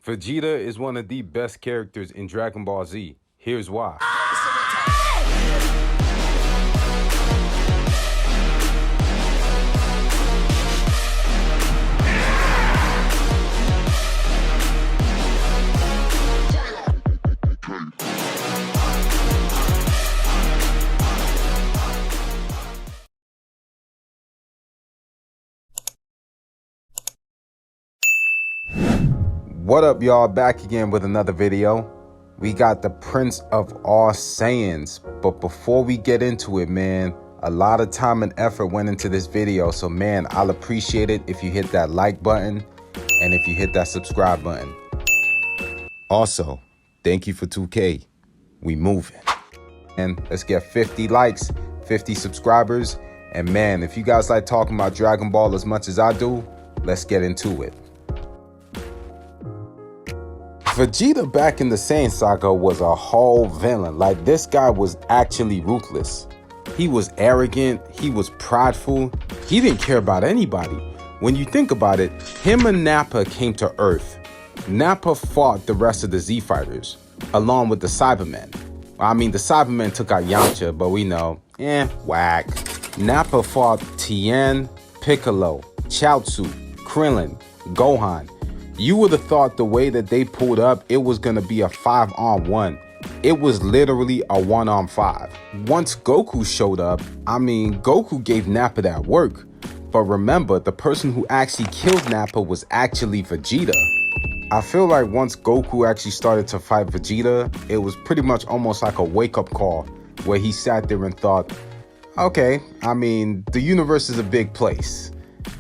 Vegeta is one of the best characters in Dragon Ball Z. Here's why. What up, y'all? Back again with another video. We got the Prince of All Saiyans, but before we get into it, man, a lot of time and effort went into this video, so man, I'll appreciate it if you hit that like button and if you hit that subscribe button. Also, thank you for 2K. We moving. And let's get 50 likes, 50 subscribers, and man, if you guys like talking about Dragon Ball as much as I do, let's get into it. Vegeta back in the Saiyan saga was a whole villain. Like, this guy was actually ruthless. He was arrogant, he was prideful, he didn't care about anybody. When you think about it, him and Nappa came to Earth. Nappa fought the rest of the Z fighters, along with the Cybermen. I mean, the Cybermen took out Yamcha, but we know, whack. Nappa fought Tien, Piccolo, Chaozu, Krillin, Gohan. You would have thought the way that they pulled up, it was going to be a 5-on-1. It was literally a 1-on-5. Once Goku showed up, I mean, Goku gave Nappa that work. But remember, the person who actually killed Nappa was actually Vegeta. I feel like once Goku actually started to fight Vegeta, it was pretty much almost like a wake-up call where he sat there and thought, okay, I mean, the universe is a big place.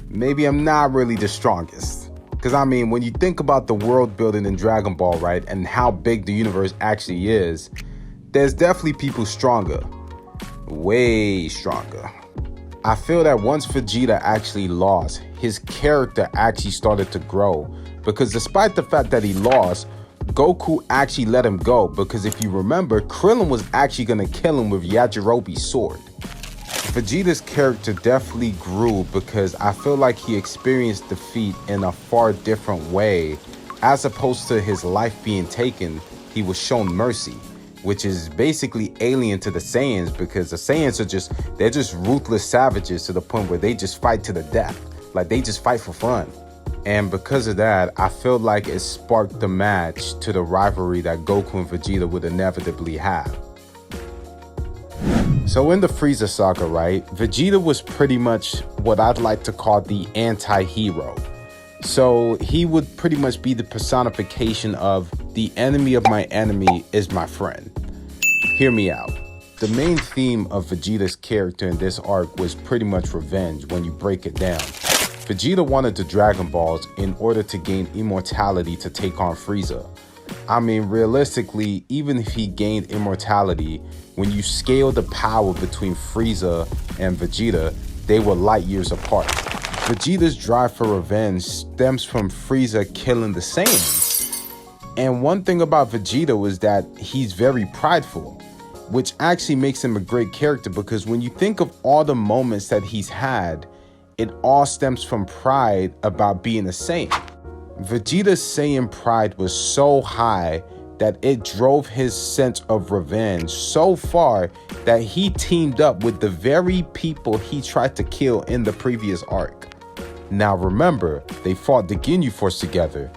Maybe I'm not really the strongest. Because, I mean, when you think about the world building in Dragon Ball, right, and how big the universe actually is, there's definitely people stronger. Way stronger. I feel that once Vegeta actually lost, his character actually started to grow. Because despite the fact that he lost, Goku actually let him go. Because if you remember, Krillin was actually going to kill him with Yajirobe's sword. Vegeta's character definitely grew because I feel like he experienced defeat in a far different way. As opposed to his life being taken, he was shown mercy, which is basically alien to the Saiyans, because the Saiyans are they're just ruthless savages to the point where they just fight to the death. Like, they just fight for fun. And because of that, I feel like it sparked the match to the rivalry that Goku and Vegeta would inevitably have. So in the Frieza saga, right, Vegeta was pretty much what I'd like to call the anti-hero. So he would pretty much be the personification of the enemy of my enemy is my friend. Hear me out. The main theme of Vegeta's character in this arc was pretty much revenge when you break it down. Vegeta wanted the Dragon Balls in order to gain immortality to take on Frieza. I mean, realistically, even if he gained immortality, when you scale the power between Frieza and Vegeta, they were light years apart. Vegeta's drive for revenge stems from Frieza killing the Saiyans. And one thing about Vegeta was that he's very prideful, which actually makes him a great character, because when you think of all the moments that he's had, it all stems from pride about being a Saiyan. Vegeta's Saiyan pride was so high that it drove his sense of revenge so far that he teamed up with the very people he tried to kill in the previous arc. Now remember, they fought the Ginyu Force together.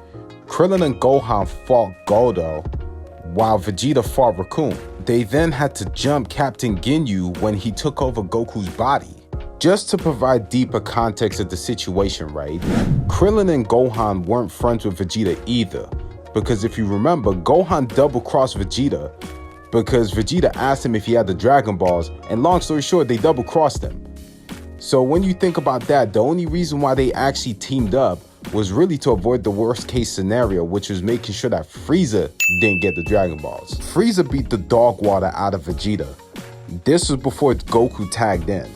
Krillin and Gohan fought Goldo, while Vegeta fought Raccoon. They then had to jump Captain Ginyu when he took over Goku's body. Just to provide deeper context of the situation, right? Krillin and Gohan weren't friends with Vegeta either. Because if you remember, Gohan double-crossed Vegeta because Vegeta asked him if he had the Dragon Balls, and long story short, they double-crossed him. So when you think about that, the only reason why they actually teamed up was really to avoid the worst-case scenario, which was making sure that Frieza didn't get the Dragon Balls. Frieza beat the dog water out of Vegeta. This was before Goku tagged in.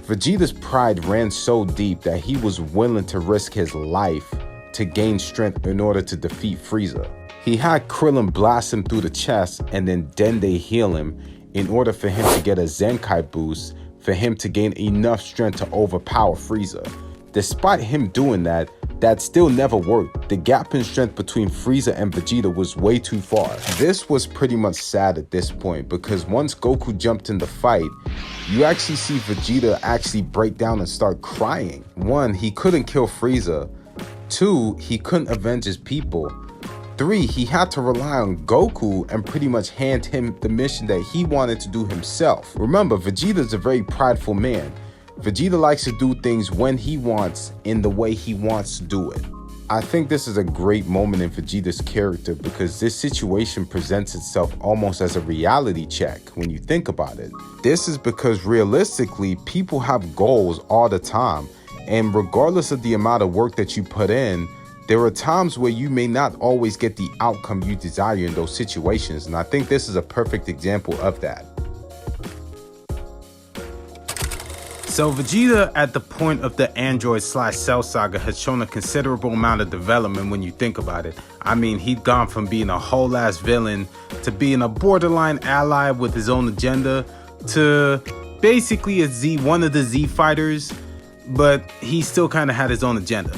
Vegeta's pride ran so deep that he was willing to risk his life to gain strength in order to defeat Frieza. He had Krillin blast him through the chest and then Dende heal him in order for him to get a Zenkai boost for him to gain enough strength to overpower Frieza. Despite him doing that, that still never worked. The gap in strength between Frieza and Vegeta was way too far. This was pretty much sad at this point, because once Goku jumped in the fight, you actually see Vegeta actually break down and start crying. 1, he couldn't kill Frieza. 2, he couldn't avenge his people. 3, he had to rely on Goku and pretty much hand him the mission that he wanted to do himself. Remember, Vegeta's a very prideful man. Vegeta likes to do things when he wants, in the way he wants to do it. I think this is a great moment in Vegeta's character because this situation presents itself almost as a reality check when you think about it. This is because realistically, people have goals all the time, and regardless of the amount of work that you put in, there are times where you may not always get the outcome you desire in those situations, and I think this is a perfect example of that. So Vegeta at the point of the Android/Cell saga has shown a considerable amount of development when you think about it. I mean, he'd gone from being a whole ass villain to being a borderline ally with his own agenda to basically one of the Z fighters, but he still kind of had his own agenda.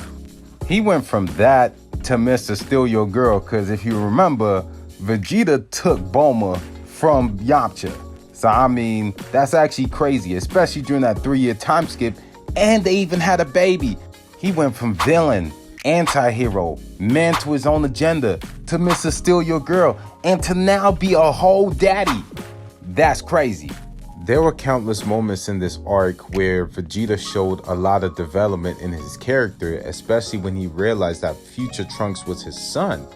He went from that to Mr. Steal Your Girl, because if you remember, Vegeta took Bulma from Yamcha. So I mean, that's actually crazy, especially during that 3-year time skip, and they even had a baby. He went from villain, anti-hero, man to his own agenda, to Mr. Steal Your Girl, and to now be a whole daddy. That's crazy. There were countless moments in this arc where Vegeta showed a lot of development in his character, especially when he realized that future Trunks was his son.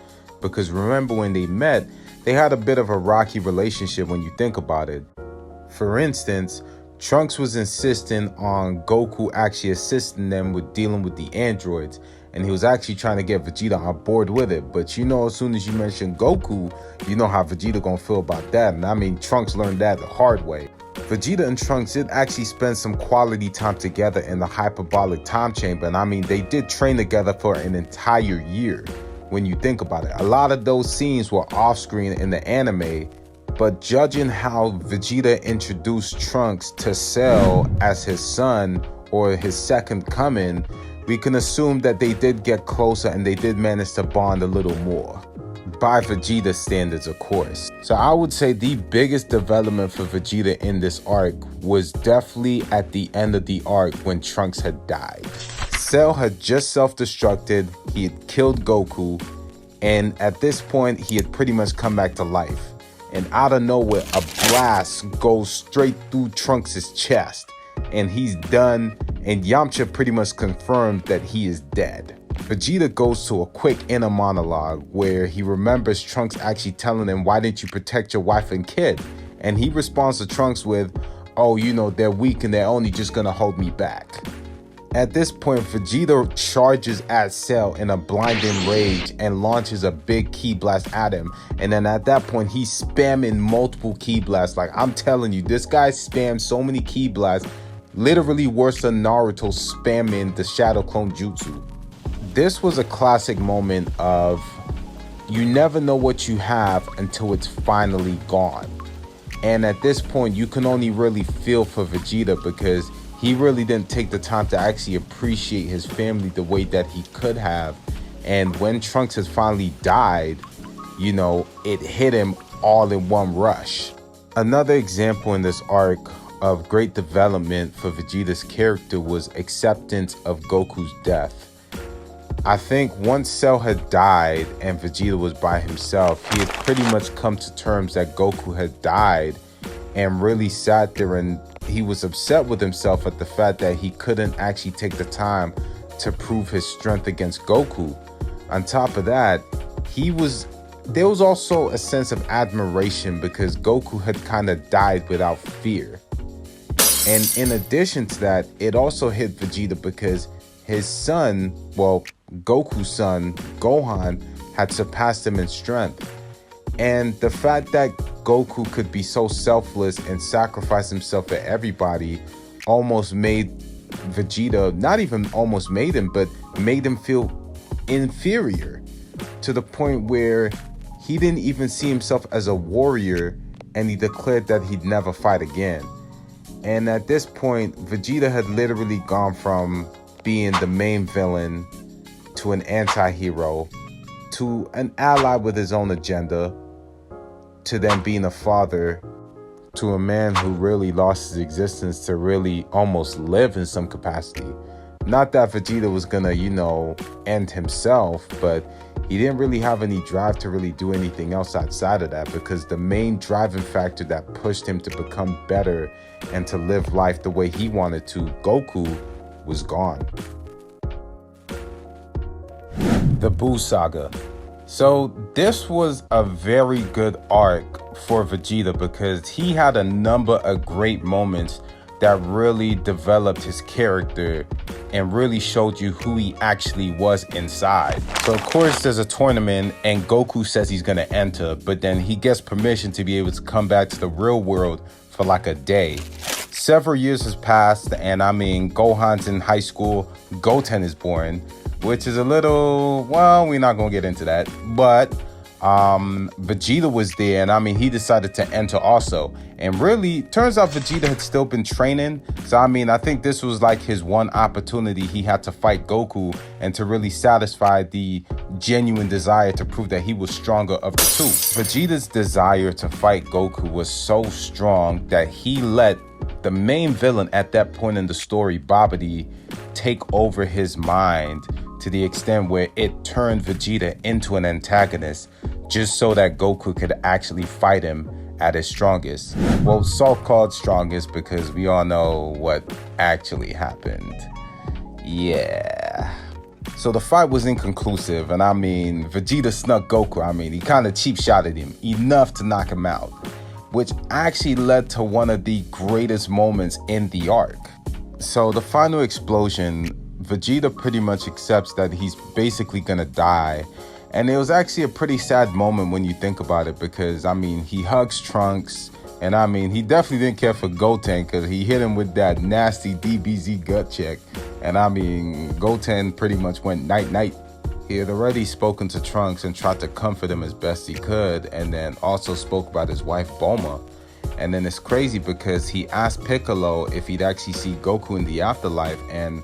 Because remember when they met, they had a bit of a rocky relationship when you think about it. For instance, Trunks was insisting on Goku actually assisting them with dealing with the androids, and he was actually trying to get Vegeta on board with it. But you know, as soon as you mention Goku, you know how Vegeta gonna feel about that. And I mean, Trunks learned that the hard way. Vegeta and Trunks did actually spend some quality time together in the hyperbolic time chamber, and I mean, they did train together for an entire year. When you think about it, a lot of those scenes were off screen in the anime, but judging how Vegeta introduced Trunks to Cell as his son or his second coming, we can assume that they did get closer and they did manage to bond a little more. By Vegeta standards, of course. So I would say the biggest development for Vegeta in this arc was definitely at the end of the arc when Trunks had died. Cell had just self-destructed, he had killed Goku, and at this point he had pretty much come back to life. And out of nowhere, a blast goes straight through Trunks' chest, and he's done, and Yamcha pretty much confirmed that he is dead. Vegeta goes to a quick inner monologue where he remembers Trunks actually telling him, "Why didn't you protect your wife and kid?" And he responds to Trunks with, "Oh, you know, they're weak and they're only just gonna hold me back." At this point, Vegeta charges at Cell in a blinding rage and launches a big ki blast at him. And then at that point, he's spamming multiple ki blasts. Like, I'm telling you, this guy spammed so many ki blasts, literally worse than Naruto spamming the Shadow Clone Jutsu. This was a classic moment of, you never know what you have until it's finally gone. And at this point, you can only really feel for Vegeta because he really didn't take the time to actually appreciate his family the way that he could have. And when Trunks has finally died, you know, it hit him all in one rush. Another example in this arc of great development for Vegeta's character was acceptance of Goku's death. I think once Cell had died and Vegeta was by himself, he had pretty much come to terms that Goku had died, and really sat there and he was upset with himself at the fact that he couldn't actually take the time to prove his strength against Goku. On top of that, there was also a sense of admiration because Goku had kind of died without fear. And in addition to that, it also hit Vegeta because his son, well, Goku's son, Gohan, had surpassed him in strength. And the fact that Goku could be so selfless and sacrifice himself for everybody almost made Vegeta, not even almost made him, but made him feel inferior to the point where he didn't even see himself as a warrior, and he declared that he'd never fight again. And at this point, Vegeta had literally gone from being the main villain to an anti-hero to an ally with his own agenda to then being a father to a man who really lost his existence to really almost live in some capacity. Not that Vegeta was gonna, end himself, but he didn't really have any drive to really do anything else outside of that, because the main driving factor that pushed him to become better and to live life the way he wanted to, Goku, was gone. The Buu Saga. So this was a very good arc for Vegeta because he had a number of great moments that really developed his character and really showed you who he actually was inside. So of course there's a tournament and Goku says he's gonna enter, but then he gets permission to be able to come back to the real world for like a day. Several years has passed, and Gohan's in high school, Goten is born, which is a little, well, we're not gonna get into that, but Vegeta was there, and he decided to enter also. And really, turns out Vegeta had still been training. So I think this was like his one opportunity. He had to fight Goku and to really satisfy the genuine desire to prove that he was stronger of the two. Vegeta's desire to fight Goku was so strong that he let the main villain at that point in the story, Babidi, take over his mind to the extent where it turned Vegeta into an antagonist just so that Goku could actually fight him at his strongest. Well, so-called strongest, because we all know what actually happened. Yeah. So the fight was inconclusive, and Vegeta snuck Goku. He kind of cheap-shotted him enough to knock him out, which actually led to one of the greatest moments in the arc. So the final explosion, Vegeta pretty much accepts that he's basically gonna die. And it was actually a pretty sad moment when you think about it, because he hugs Trunks, and he definitely didn't care for Goten because he hit him with that nasty DBZ gut check. And Goten pretty much went night-night. He had already spoken to Trunks and tried to comfort him as best he could, and then also spoke about his wife Bulma. And then it's crazy because he asked Piccolo if he'd actually see Goku in the afterlife, and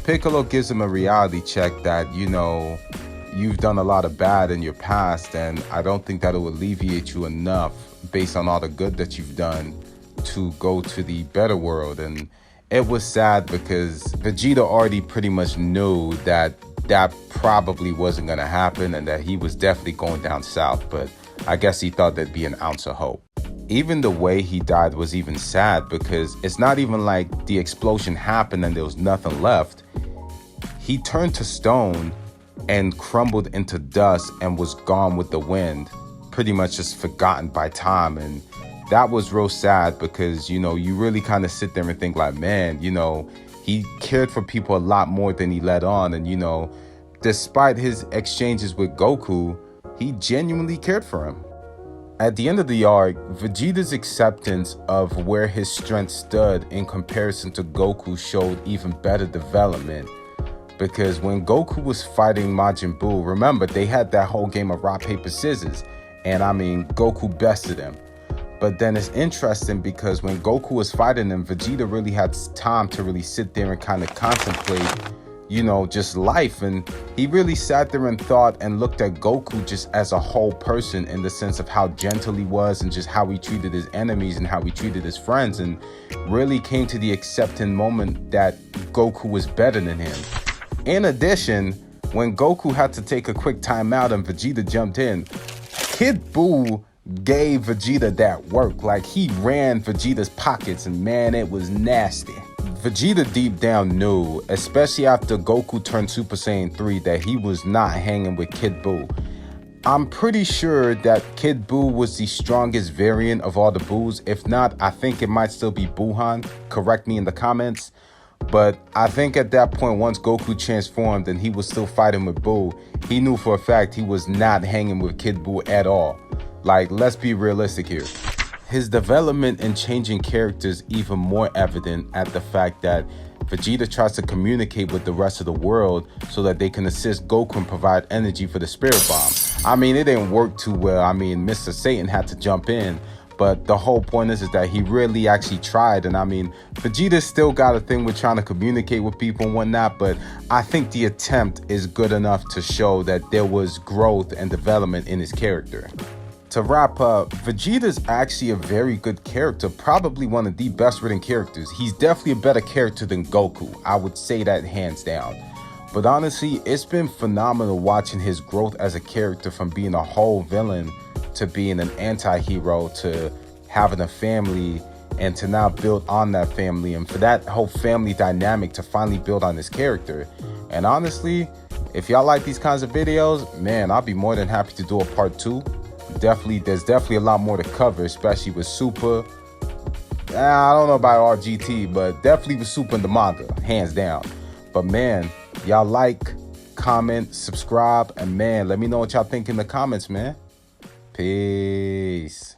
Piccolo gives him a reality check that, you've done a lot of bad in your past, and I don't think that it will alleviate you enough based on all the good that you've done to go to the better world. And it was sad because Vegeta already pretty much knew that probably wasn't going to happen and that he was definitely going down south, but I guess he thought there'd be an ounce of hope. Even the way he died was even sad because it's not even like the explosion happened and there was nothing left. He turned to stone and crumbled into dust and was gone with the wind, pretty much just forgotten by time. And that was real sad because, you really kind of sit there and think like, man, he cared for people a lot more than he let on. And, despite his exchanges with Goku, he genuinely cared for him. At the end of the arc, Vegeta's acceptance of where his strength stood in comparison to Goku showed even better development. Because when Goku was fighting Majin Buu, remember, they had that whole game of rock, paper, scissors. And Goku bested him. But then it's interesting because when Goku was fighting him, Vegeta really had time to really sit there and kind of contemplate, just life. And he really sat there and thought and looked at Goku just as a whole person, in the sense of how gentle he was and just how he treated his enemies and how he treated his friends, and really came to the accepting moment that Goku was better than him. In addition, when Goku had to take a quick time out and Vegeta jumped in, Kid Buu gave Vegeta that work. Like, he ran Vegeta's pockets, and man, it was nasty. Vegeta deep down knew, especially after Goku turned Super Saiyan 3, that he was not hanging with Kid Buu. I'm pretty sure that Kid Buu was the strongest variant of all the Buus. If not, I think it might still be Buuhan. Correct me in the comments. But I think at that point, once Goku transformed and he was still fighting with Buu, he knew for a fact he was not hanging with Kid Buu at all. Like, let's be realistic here. His development and changing characters even more evident at the fact that Vegeta tries to communicate with the rest of the world so that they can assist Goku and provide energy for the Spirit Bomb. It didn't work too well. Mr. Satan had to jump in. But the whole point is that he really actually tried. And I mean, Vegeta still got a thing with trying to communicate with people and whatnot, but I think the attempt is good enough to show that there was growth and development in his character. To wrap up, Vegeta's actually a very good character, probably one of the best written characters. He's definitely a better character than Goku. I would say that hands down. But honestly, it's been phenomenal watching his growth as a character from being a whole villain to being an anti-hero to having a family and to now build on that family, and for that whole family dynamic to finally build on his character. And honestly, if y'all like these kinds of videos, man, I'll be more than happy to do a part 2. There's definitely a lot more to cover, especially with Super. I don't know about RGT, but definitely with Super in the manga, hands down. But man, y'all like, comment, subscribe, and man, let me know what y'all think in the comments, man. Peace.